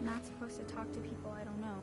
not supposed to talk to people I don't know.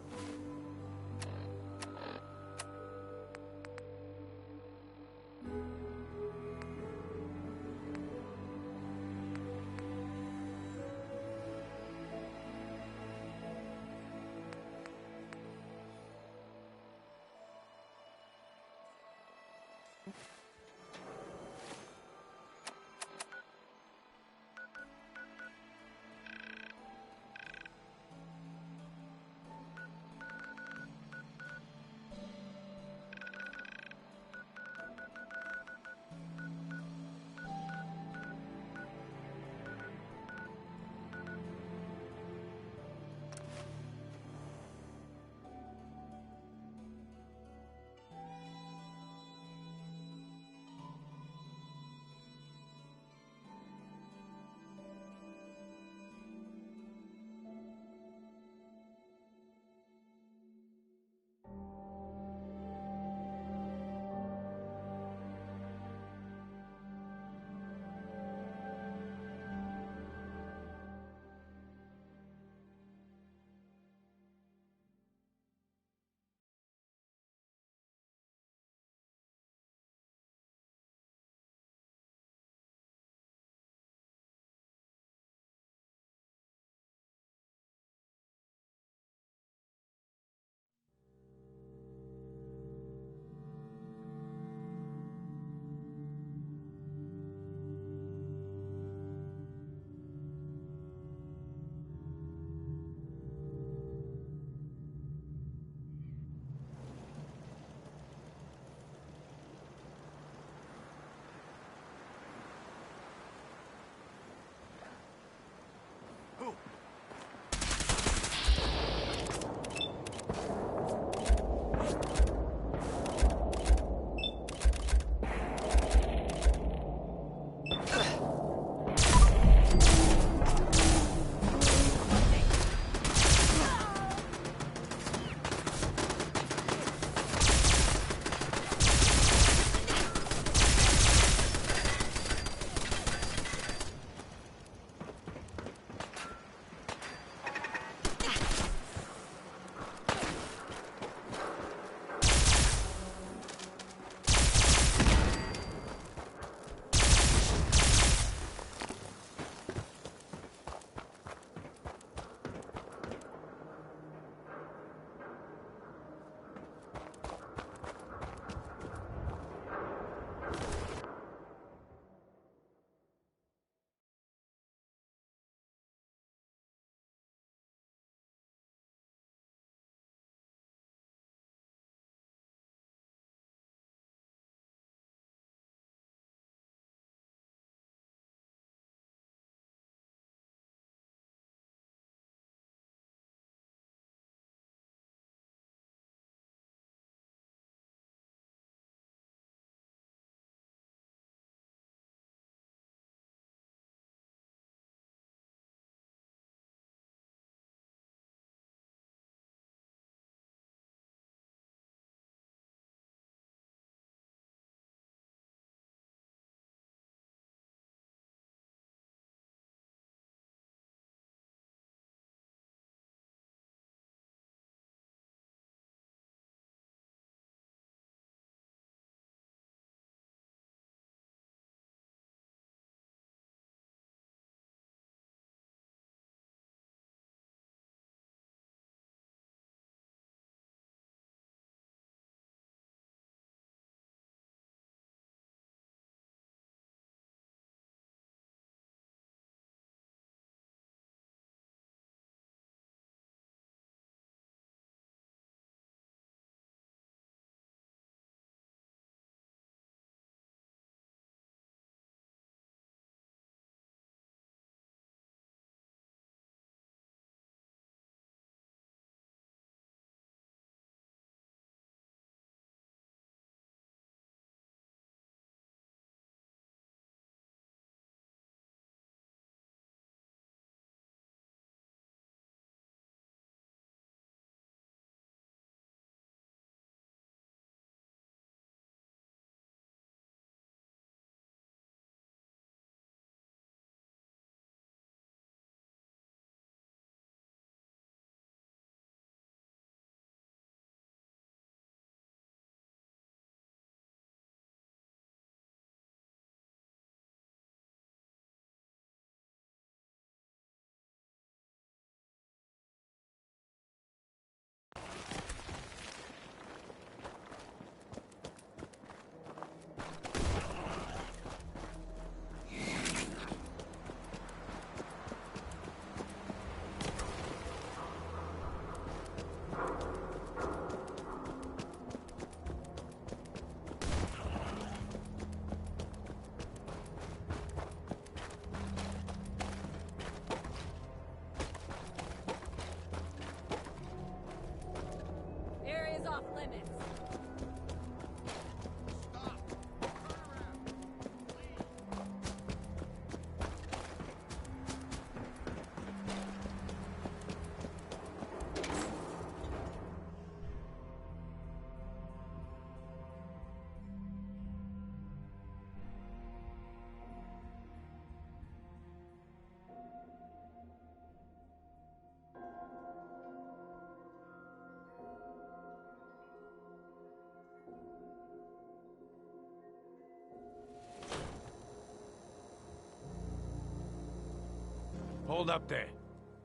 Hold up there.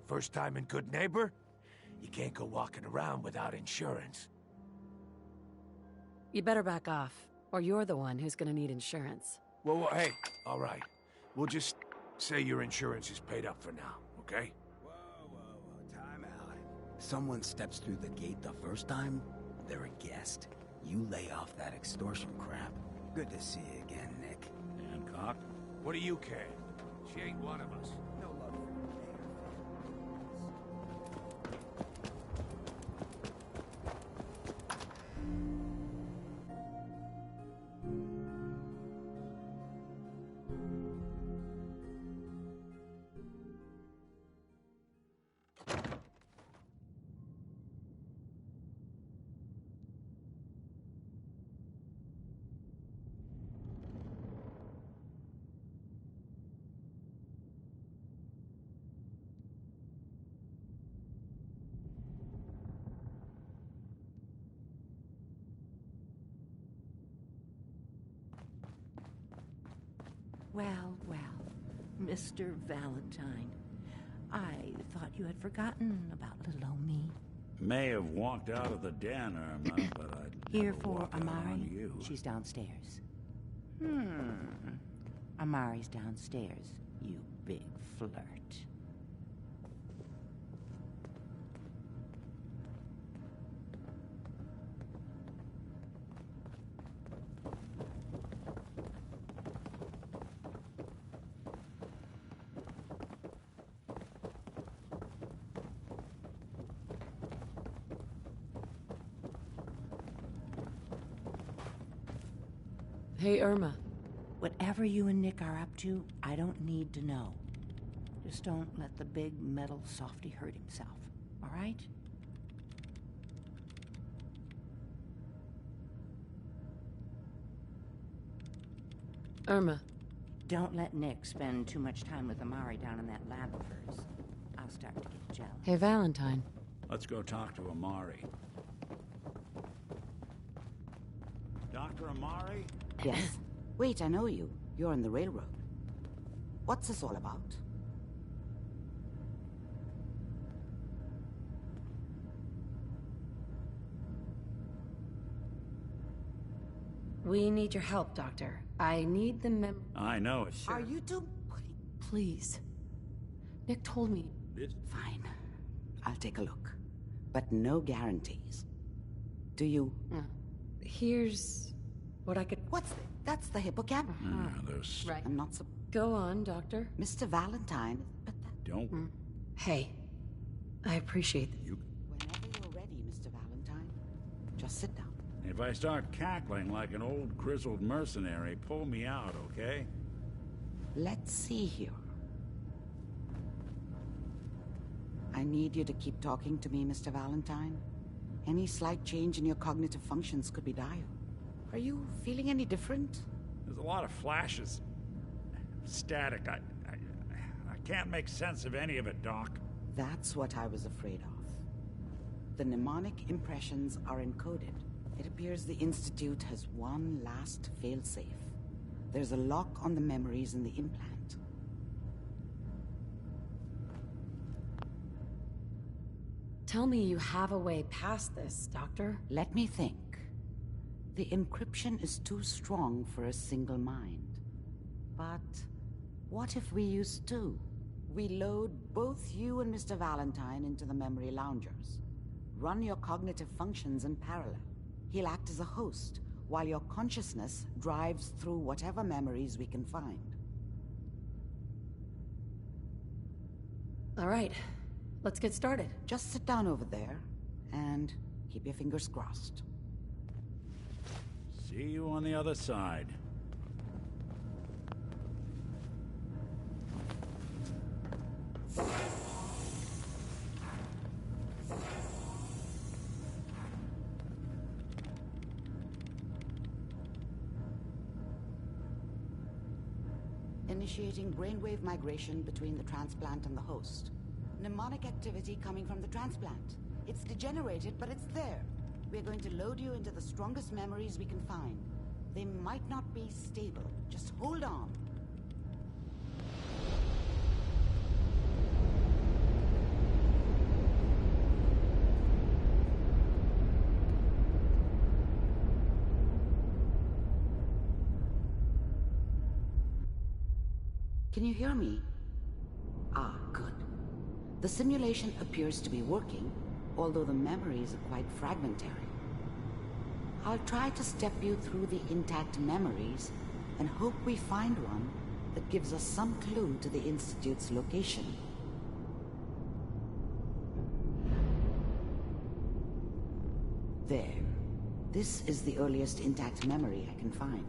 First time in Good Neighbor? You can't go walking around without insurance. You better back off, or you're the one who's gonna need insurance. Well, hey, all right. We'll just say your insurance is paid up for now, okay? Whoa, time out. Someone steps through the gate the first time, they're a guest. You lay off that extortion crap. Good to see you again, Nick. Hancock? What do you care? She ain't one of us. No love for your mayor. Well, Mr. Valentine. I thought you had forgotten about little old me. May have walked out of the den, Irma, but I'd Here never for walk out on Amari? you. She's downstairs. Amari's downstairs, you big flirt. Hey, Irma. Whatever you and Nick are up to, I don't need to know. Just don't let the big metal softy hurt himself, all right? Irma. Don't let Nick spend too much time with Amari down in that lab of hers. I'll start to get jealous. Hey, Valentine. Let's go talk to Amari. Dr. Amari? Yes. Wait, I know you. You're on the railroad. What's this all about? We need your help, Doctor. I need the I know it. Are you two... Please. Nick told me. Fine. I'll take a look. But no guarantees. Do you... Here's what I could... What's that? That's the hippocampus. Those... Right. I'm not so... Go on, Doctor. Mr. Valentine... But that... Don't... Hey. I appreciate that. Whenever you're ready, Mr. Valentine. Just sit down. If I start cackling like an old grizzled mercenary, pull me out, okay? Let's see here. I need you to keep talking to me, Mr. Valentine. Any slight change in your cognitive functions could be dire. Are you feeling any different? There's a lot of flashes. Static. I can't make sense of any of it, Doc. That's what I was afraid of. The mnemonic impressions are encoded. It appears the Institute has one last failsafe. There's a lock on the memories in the implant. Tell me you have a way past this, Doctor. Let me think. The encryption is too strong for a single mind. But what if we use two? We load both you and Mr. Valentine into the memory loungers. Run your cognitive functions in parallel. He'll act as a host, while your consciousness drives through whatever memories we can find. All right. Let's get started. Just sit down over there, and keep your fingers crossed. See you on the other side. Initiating brainwave migration between the transplant and the host. Mnemonic activity coming from the transplant. It's degenerated, but it's there. We're going to load you into the strongest memories we can find. They might not be stable. Just hold on. Can you hear me? Ah, good. The simulation appears to be working, although the memories are quite fragmentary. I'll try to step you through the intact memories and hope we find one that gives us some clue to the Institute's location. There. This is the earliest intact memory I can find.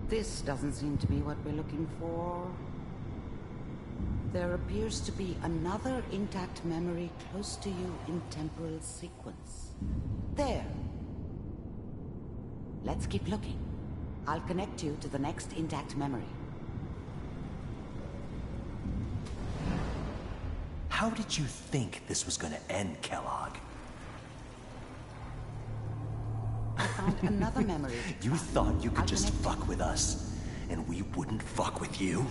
This doesn't seem to be what we're looking for. There appears to be another intact memory close to you in temporal sequence. There. Let's keep looking. I'll connect you to the next intact memory. How did you think this was gonna end, Kellogg? I found another memory. You thought you could just fuck with us, and we wouldn't fuck with you?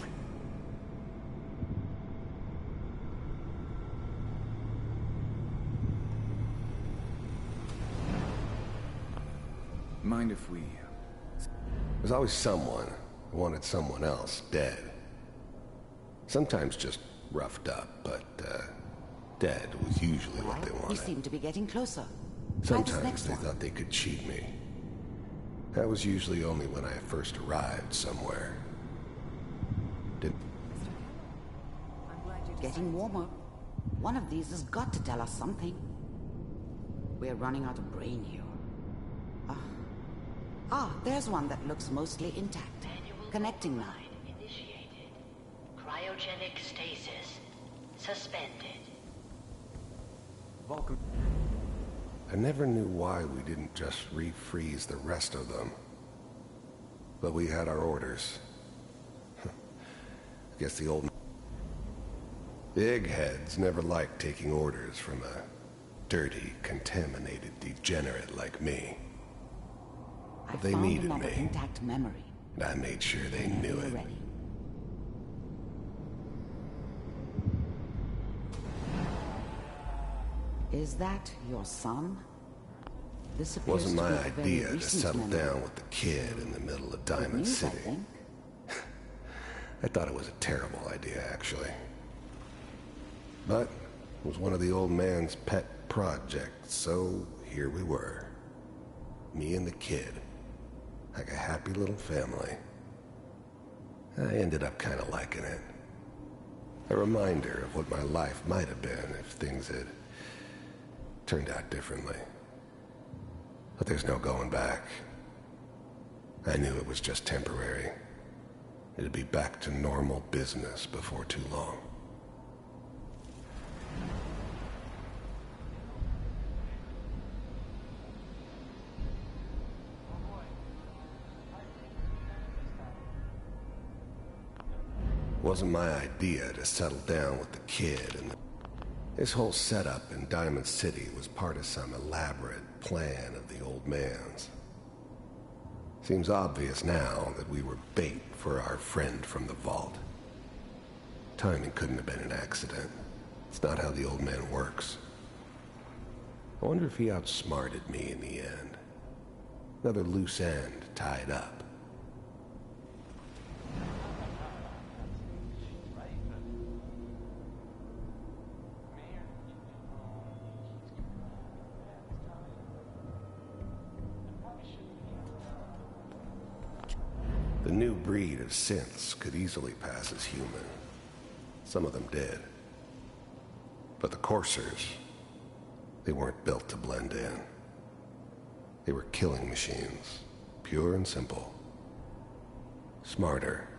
Mind if we... There's always someone who wanted someone else dead. Sometimes just roughed up, but, dead was usually what they wanted. We seem to be getting closer. Try this Sometimes next they one. thought they could cheat me. That was usually only when I first arrived somewhere. Getting warmer. One of these has got to tell us something. We're running out of brain here. There's one that looks mostly intact. Connecting now. Initiated. Cryogenic stasis. Suspended. Vulcan... I never knew why we didn't just refreeze the rest of them. But we had our orders. I guess the old... The eggheads never liked taking orders from a dirty, contaminated degenerate like me. But they needed me, intact memory. and I made sure they knew it. Ready. Is that your son? This appears Wasn't to my be a very idea to recent settle memory. down with the kid in the middle of Diamond News, I City. think. I thought it was a terrible idea, actually. But it was one of the old man's pet projects, so here we were. Me and the kid. Like a happy little family. I ended up kind of liking it. A reminder of what my life might have been if things had turned out differently. But there's no going back. I knew it was just temporary. It'd be back to normal business before too long. Wasn't my idea to settle down with the kid, and this whole setup in Diamond City was part of some elaborate plan of the old man's. Seems obvious now that we were bait for our friend from the vault. Timing couldn't have been an accident. It's not how the old man works. I wonder if he outsmarted me in the end. Another loose end tied up. The new breed of synths could easily pass as human. Some of them did. But the coursers, they weren't built to blend in. They were killing machines, pure and simple. Smarter,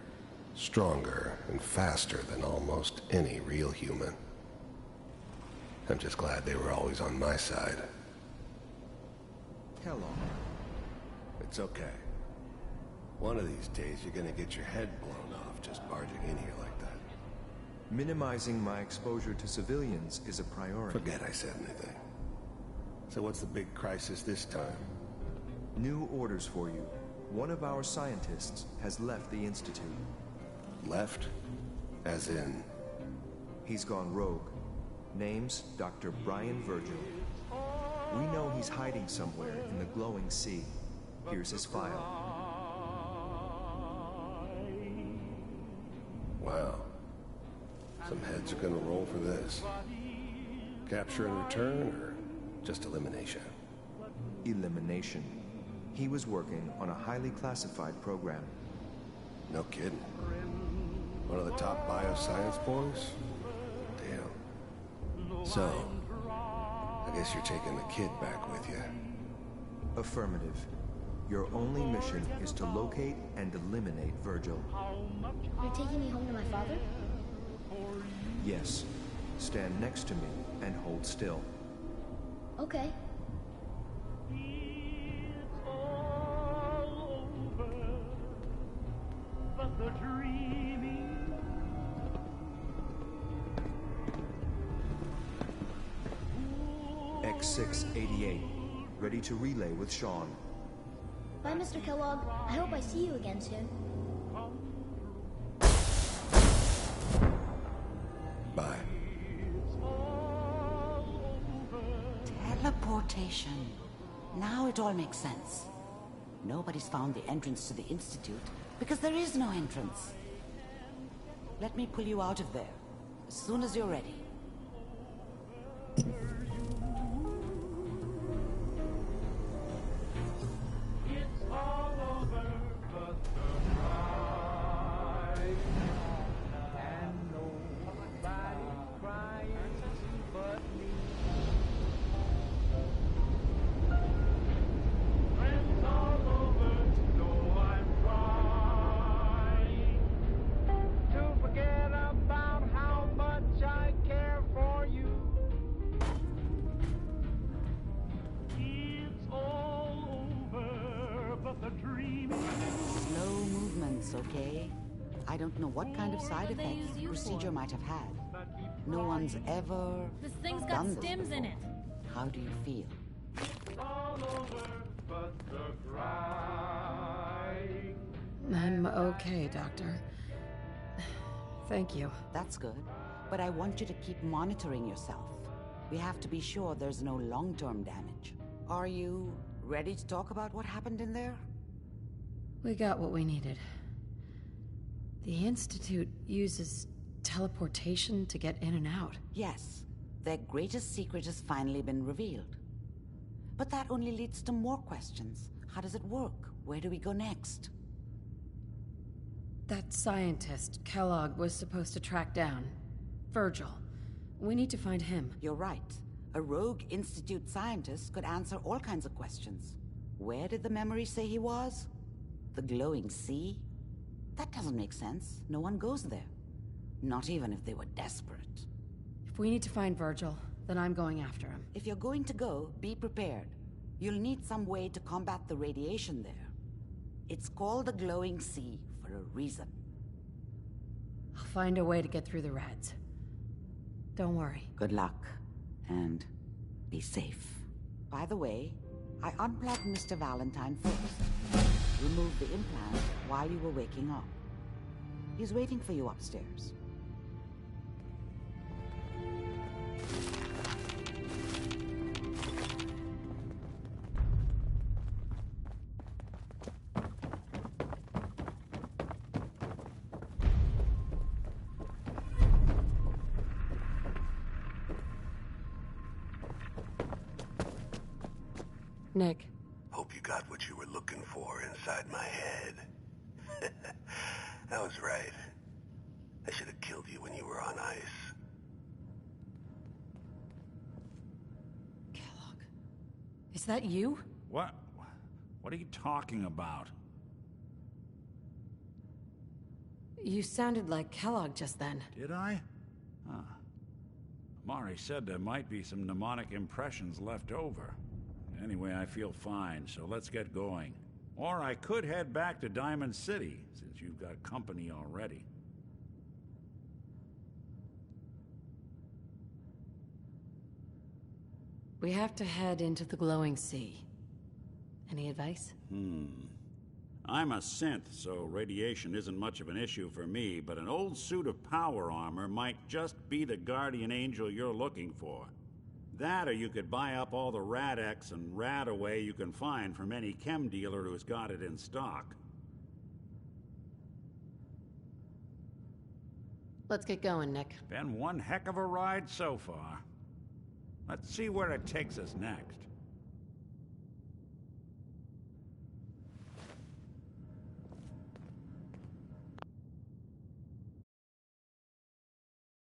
stronger, and faster than almost any real human. I'm just glad they were always on my side. Hello. It's okay. One of these days, you're gonna get your head blown off just barging in here like that. Minimizing my exposure to civilians is a priority. Forget I said anything. So what's the big crisis this time? New orders for you. One of our scientists has left the Institute. Left? As in? He's gone rogue. Name's Dr. Brian Virgil. We know he's hiding somewhere in the glowing sea. Here's his file. Wow. Some heads are gonna roll for this. Capture and return, or just elimination? Elimination. He was working on a highly classified program. No kidding. One of the top bioscience boys? Damn. So, I guess you're taking the kid back with you. Affirmative. Your only mission is to locate and eliminate Virgil. You're taking me home to my father? Yes. Stand next to me and hold still. Okay. X688, ready to relay with Sean. Bye, Mr. Kellogg. I hope I see you again soon. Bye. Teleportation. Now it all makes sense. Nobody's found the entrance to the Institute because there is no entrance. Let me pull you out of there as soon as you're ready. Slow movements, okay? I don't know what kind of side effects the procedure might have had. No one's ever This thing's got done this stims in before. it. How do you feel? I'm okay, Doctor. Thank you. That's good. But I want you to keep monitoring yourself. We have to be sure there's no long-term damage. Are you ready to talk about what happened in there? We got what we needed. The Institute uses teleportation to get in and out. Yes. Their greatest secret has finally been revealed. But that only leads to more questions. How does it work? Where do we go next? That scientist, Kellogg, was supposed to track down. Virgil. We need to find him. You're right. A rogue Institute scientist could answer all kinds of questions. Where did the memory say he was? The glowing sea? That doesn't make sense. No one goes there. Not even if they were desperate. If we need to find Virgil, then I'm going after him. If you're going to go, be prepared. You'll need some way to combat the radiation there. It's called the glowing sea for a reason. I'll find a way to get through the rats. Don't worry. Good luck, and be safe. By the way, I unplugged Mr. Valentine first. Removed the implant while you were waking up. He's waiting for you upstairs. Nick. Hope you got what you were looking for inside my head. I was right. I should have killed you when you were on ice. Kellogg. Is that you? What? What are you talking about? You sounded like Kellogg just then. Did I? Huh. Mari said there might be some mnemonic impressions left over. Anyway, I feel fine, so let's get going. Or I could head back to Diamond City, since you've got company already. We have to head into the glowing sea. Any advice? I'm a synth, so radiation isn't much of an issue for me, but an old suit of power armor might just be the guardian angel you're looking for. That, or you could buy up all the Rad-X and Rad-Away you can find from any chem dealer who's got it in stock. Let's get going, Nick. Been one heck of a ride so far. Let's see where it takes us next.